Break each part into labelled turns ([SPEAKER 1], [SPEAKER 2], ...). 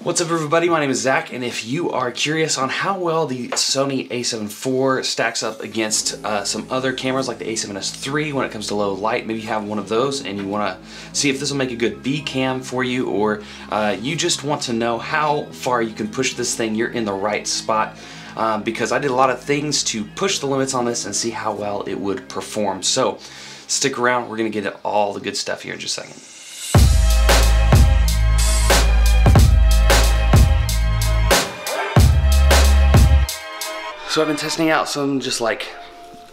[SPEAKER 1] What's up everybody, my name is Zach, and if you are curious on how well the Sony a7IV stacks up against some other cameras like the a7S III when it comes to low light, maybe you have one of those and you want to see if this will make a good B cam for you, or you just want to know how far you can push this thing, you're in the right spot. Because I did a lot of things to push the limits on this and see how well it would perform. So stick around, we're going to get at all the good stuff here in just a second. So I've been testing out some just like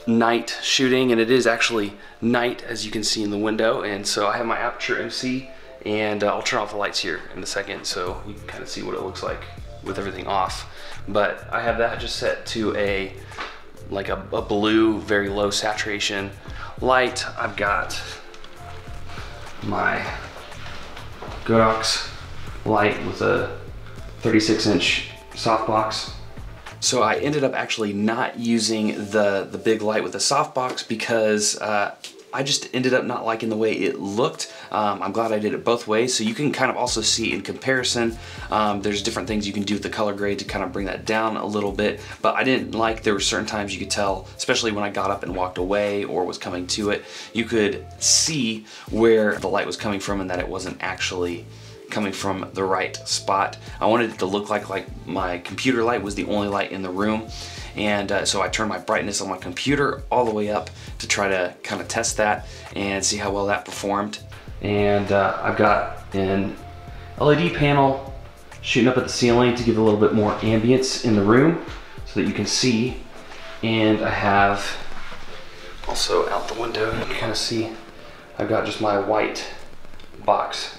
[SPEAKER 1] night shooting, and it is actually night as you can see in the window. And so I have my Aperture MC, and I'll turn off the lights here in a second so you can kind of see what it looks like with everything off. But I have that just set to a blue, very low saturation light. I've got my Godox light with a 36-inch softbox. So I ended up actually not using the big light with the softbox because I just ended up not liking the way it looked. I'm glad I did it both ways, so you can kind of also see in comparison. There's different things you can do with the color grade to kind of bring that down a little bit, but I didn't like, there were certain times you could tell, especially when I got up and walked away or was coming to it, you could see where the light was coming from and that it wasn't actually coming from the right spot. I wanted it to look like my computer light was the only light in the room, and so I turned my brightness on my computer all the way up to try to kind of test that and see how well that performed. And I've got an LED panel shooting up at the ceiling to give a little bit more ambience in the room so that you can see. And I have also out the window, you can kind of see, I've got just my white box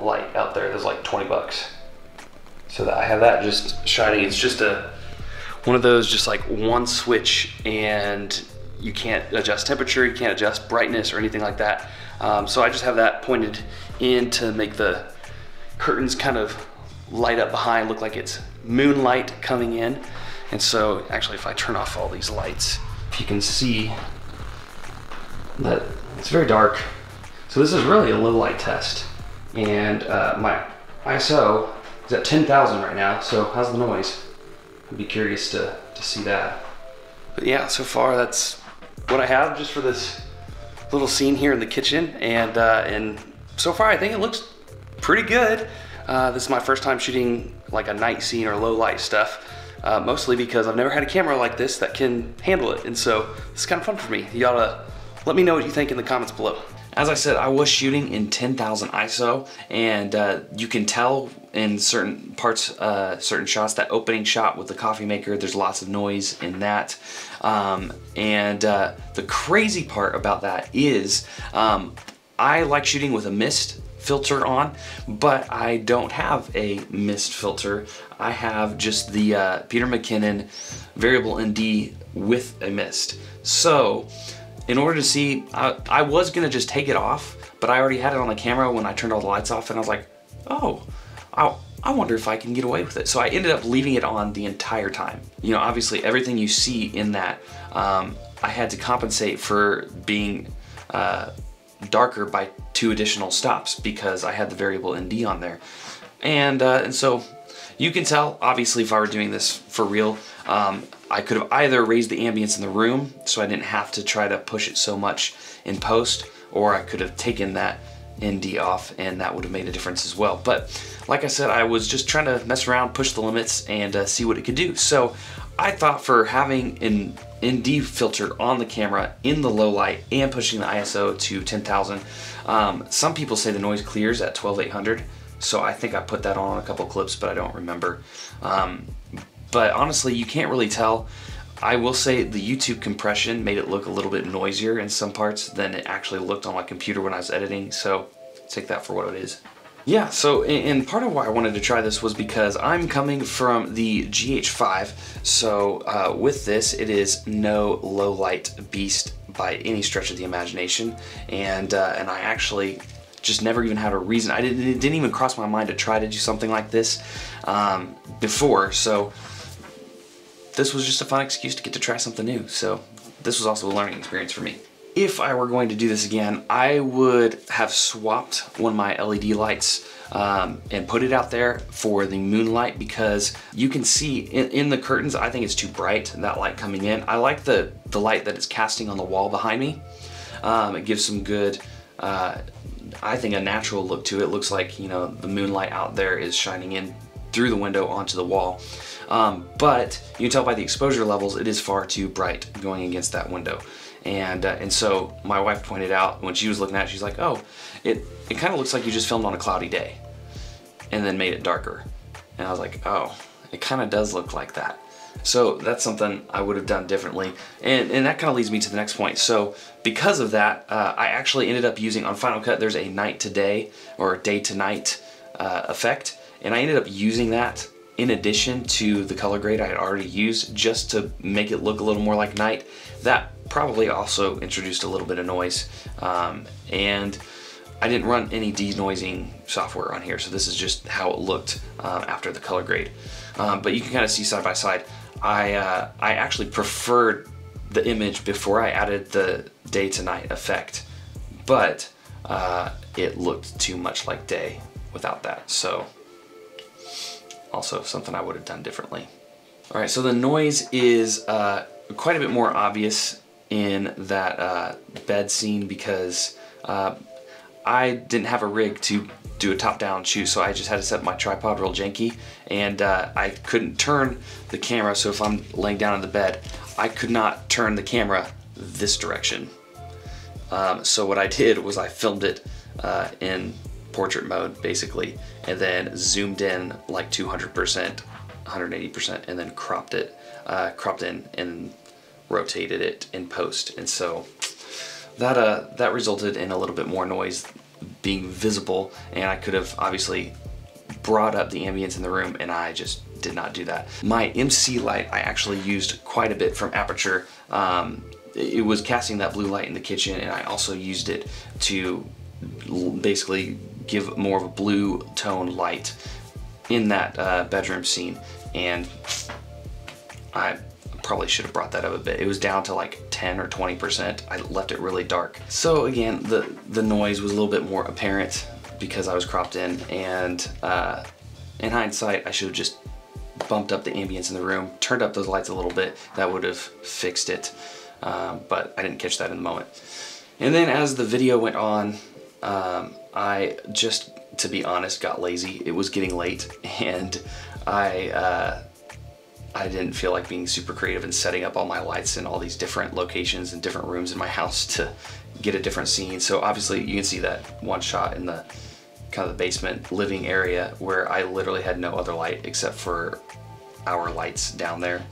[SPEAKER 1] light out there. There's like 20 bucks. So that I have that just shining. It's just one of those just like one switch, and you can't adjust temperature, you can't adjust brightness or anything like that. So I just have that pointed in to make the curtains kind of light up behind, look like it's moonlight coming in. And so actually if I turn off all these lights, if you can see that it's very dark. So this is really a low light test. And my ISO is at 10,000 right now, so how's the noise? I'd be curious to see that. But yeah, so far that's what I have just for this little scene here in the kitchen, and so far I think it looks pretty good. This is my first time shooting like a night scene or low light stuff, mostly because I've never had a camera like this that can handle it, and so it's kind of fun for me. You oughta let me know what you think in the comments below. As I said, I was shooting in 10,000 ISO, and you can tell in certain parts, certain shots, that opening shot with the coffee maker, there's lots of noise in that. The crazy part about that is I like shooting with a mist filter on, but I don't have a mist filter. I have just the Peter McKinnon variable ND with a mist. So in order to see, I was gonna just take it off, but I already had it on the camera when I turned all the lights off, and I was like, oh, I wonder if I can get away with it. So I ended up leaving it on the entire time. You know, obviously everything you see in that, I had to compensate for being darker by 2 additional stops because I had the variable ND on there. And so you can tell, obviously, if I were doing this for real, I could have either raised the ambience in the room so I didn't have to try to push it so much in post, or I could have taken that ND off and that would have made a difference as well. But like I said, I was just trying to mess around, push the limits, and see what it could do. So I thought for having an ND filter on the camera in the low light and pushing the ISO to 10,000, some people say the noise clears at 12,800. So I think I put that on a couple clips, but I don't remember. But honestly, you can't really tell. I will say the YouTube compression made it look a little bit noisier in some parts than it actually looked on my computer when I was editing, so take that for what it is. Yeah, so and part of why I wanted to try this was because I'm coming from the GH5, so with this it is no low light beast by any stretch of the imagination, and I actually just never even had a reason. It didn't even cross my mind to try to do something like this before, so this was just a fun excuse to get to try something new. So this was also a learning experience for me. If I were going to do this again, I would have swapped one of my LED lights and put it out there for the moonlight, because you can see in the curtains, I think it's too bright, that light coming in. I like the light that it's casting on the wall behind me. It gives some good, I think, a natural look to it. It looks like, you know, the moonlight out there is shining in through the window onto the wall. But you can tell by the exposure levels, it is far too bright going against that window. And so my wife pointed out when she was looking at it, she's like, oh, it kind of looks like you just filmed on a cloudy day and then made it darker. And I was like, oh, it kind of does look like that. So that's something I would have done differently. And that kind of leads me to the next point. So because of that, I actually ended up using, on Final Cut, there's a night to day or day to night effect. And I ended up using that in addition to the color grade I had already used, just to make it look a little more like night. That probably also introduced a little bit of noise. And I didn't run any denoising software on here, so this is just how it looked after the color grade. But you can kind of see side by side. I actually preferred the image before I added the day to night effect, but it looked too much like day without that. So also something I would have done differently. All right, so the noise is quite a bit more obvious in that bed scene, because I didn't have a rig to do a top-down shoot, so I just had to set my tripod real janky, and I couldn't turn the camera, so if I'm laying down in the bed, I could not turn the camera this direction. So what I did was I filmed it in portrait mode, basically, and then zoomed in like 200%, 180%, and then cropped in and rotated it in post. And so that resulted in a little bit more noise being visible, and I could have obviously brought up the ambience in the room, and I just did not do that. My MC light I actually used quite a bit from Aperture. It was casting that blue light in the kitchen, and I also used it to basically give more of a blue tone light in that bedroom scene, and I probably should have brought that up a bit. It was down to like 10 or 20%. I left it really dark. So again, the noise was a little bit more apparent because I was cropped in, and in hindsight, I should have just bumped up the ambience in the room, turned up those lights a little bit. That would have fixed it, but I didn't catch that in the moment. And then as the video went on, I just, to be honest, got lazy. It was getting late, and I didn't feel like being super creative and setting up all my lights in all these different locations and different rooms in my house to get a different scene. So obviously you can see that one shot in the kind of the basement living area where I literally had no other light except for our lights down there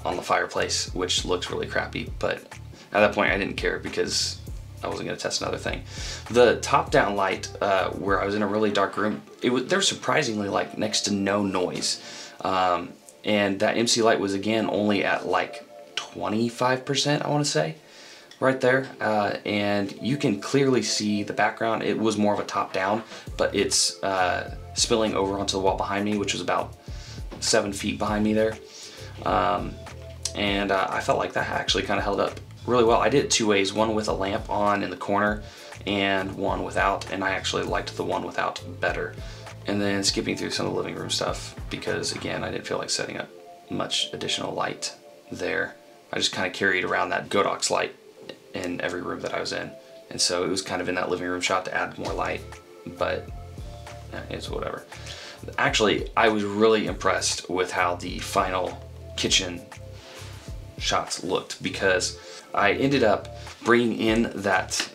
[SPEAKER 1] on the fireplace, which looks really crappy. But at that point I didn't care because I wasn't going to test another thing. The top-down light, where I was in a really dark room, there's surprisingly like next to no noise. And that MC light was again only at like 25%, I want to say, right there. And you can clearly see the background. It was more of a top-down, but it's spilling over onto the wall behind me, which was about 7 feet behind me there. And I felt like that actually kind of held up really well. I did it two ways, one with a lamp on in the corner and one without, and I actually liked the one without better. And then skipping through some of the living room stuff, because again, I didn't feel like setting up much additional light there. I just kind of carried around that Godox light in every room that I was in. And so it was kind of in that living room shot to add more light, but it's whatever. Actually, I was really impressed with how the final kitchen shots looked, because I ended up bringing in that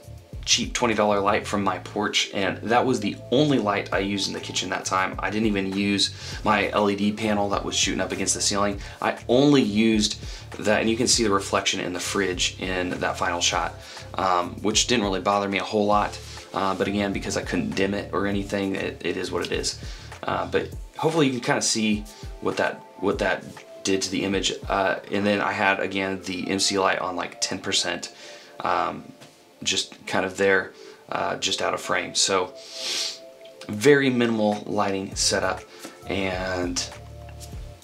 [SPEAKER 1] cheap $20 light from my porch, and that was the only light I used in the kitchen that time. I didn't even use my LED panel that was shooting up against the ceiling. I only used that, and you can see the reflection in the fridge in that final shot, which didn't really bother me a whole lot. But again, because I couldn't dim it or anything, it is what it is. But hopefully you can kind of see what that did to the image. And then I had, again, the MC light on like 10%. Just kind of there, just out of frame. So very minimal lighting setup, and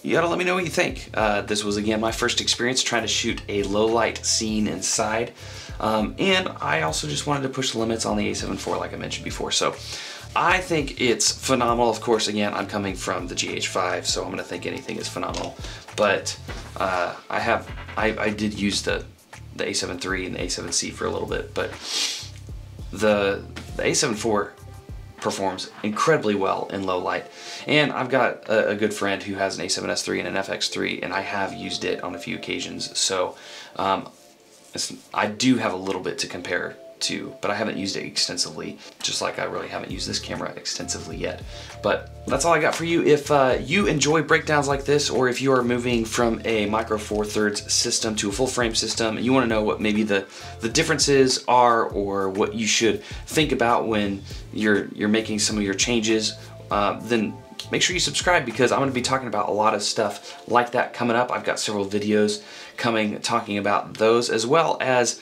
[SPEAKER 1] you gotta let me know what you think. This was again my first experience trying to shoot a low light scene inside. And I also just wanted to push the limits on the a7IV like I mentioned before. So I think it's phenomenal. Of course, again, I'm coming from the GH5, so I'm gonna think anything is phenomenal. But I did use the a7 III and the a7C for a little bit, but the a7IV performs incredibly well in low light. And I've got a good friend who has an a7S III and an FX3, and I have used it on a few occasions. So I do have a little bit to compare to, but I haven't used it extensively, just like I really haven't used this camera extensively yet. But that's all I got for you. If you enjoy breakdowns like this, or if you are moving from a micro four thirds system to a full frame system, and you want to know what maybe the differences are, or what you should think about when you're making some of your changes, then make sure you subscribe, because I'm going to be talking about a lot of stuff like that coming up. I've got several videos coming talking about those, as well as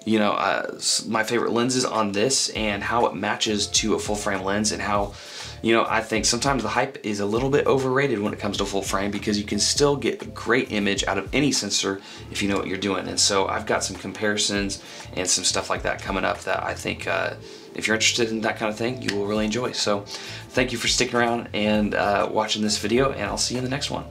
[SPEAKER 1] you know, my favorite lenses on this and how it matches to a full frame lens, and how, you know, I think sometimes the hype is a little bit overrated when it comes to full frame, because you can still get a great image out of any sensor if you know what you're doing. And so I've got some comparisons and some stuff like that coming up that I think if you're interested in that kind of thing, you will really enjoy. So thank you for sticking around and watching this video, and I'll see you in the next one.